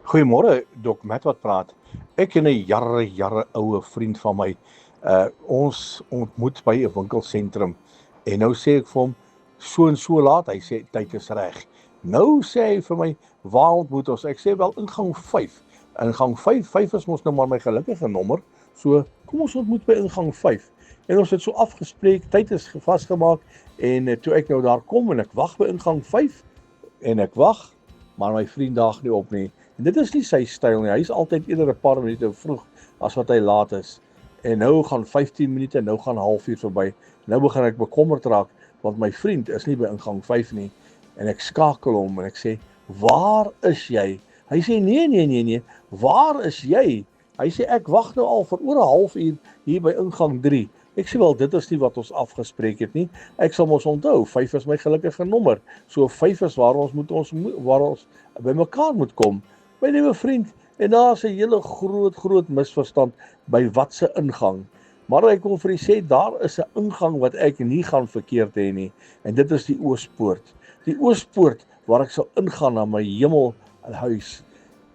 Goeiemôre, Dok Matt wat praat. Ek en 'n jare oue vriend van my, ons ontmoet by 'n winkelsentrum en nou sê ek vir hom, so en so laat, hy sê tyd is reg. Nou sê hy vir my, waar ontmoet ons? Ek sê wel ingang 5. Ingang 5 is mos nou maar my gelukkige nommer, so kom ons ontmoet by ingang 5. En ons het so afgespreek, tyd is vasgemaak en toe ek nou daar kom en ek wag by ingang 5 en ek wag, maar my vriend daag nie op nie. En dit is nie sy styl nie, hy is altyd eerder 'n paar minute vroeg as wat hy laat is. En nou gaan 15 minute, nou gaan 'n halfuur verby. Nou begin ek bekommerd raak, want my vriend is nie by ingang 5 nie. En ek skakel hom en ek sê, waar is jy? Hy sê, nee, waar is jy? Hy sê, ek wag nou al vir oor 'n halfuur hier by ingang 3. Ek sê wel, dit is nie wat ons afgespreek het nie. Ek sal mos onthou, 5 is my gelukkige nommer. So 5 is waar ons by mekaar moet kom. My liewe vriend, en daar is 'n hele groot misverstand by wat se ingang. Maar ek wil vir u sê, daar is 'n ingang wat ek nie gaan verkeerd hê nie, en dit is die Oospoort. Die Oospoort waar ek sal ingaan na my hemelhuis.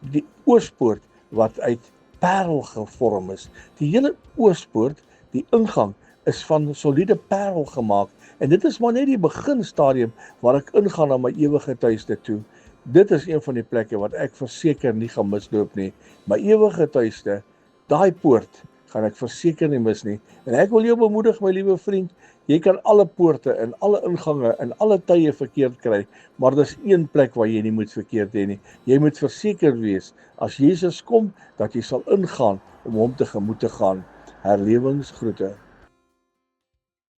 Die Oospoort wat uit parel gevorm is. Die hele Oospoort, die ingang, is van soliede parel gemaak, en dit is maar net die beginstadium waar ek ingaan na my ewige tuiste toe. Dit is een van die plekke wat ek verseker nie gaan misloop nie. My ewige tuiste, daai poort, gaan ek verseker nie mis nie. En ek wil jou bemoedig, my liewe vriend, jy kan alle poorte en alle ingange en alle tye verkeerd kry, maar dis een plek waar jy nie moet verkeerd hê nie. Jy moet verseker wees, as Jesus kom, dat jy sal ingaan om hom tegemoet te gaan. Herlewingsgroete.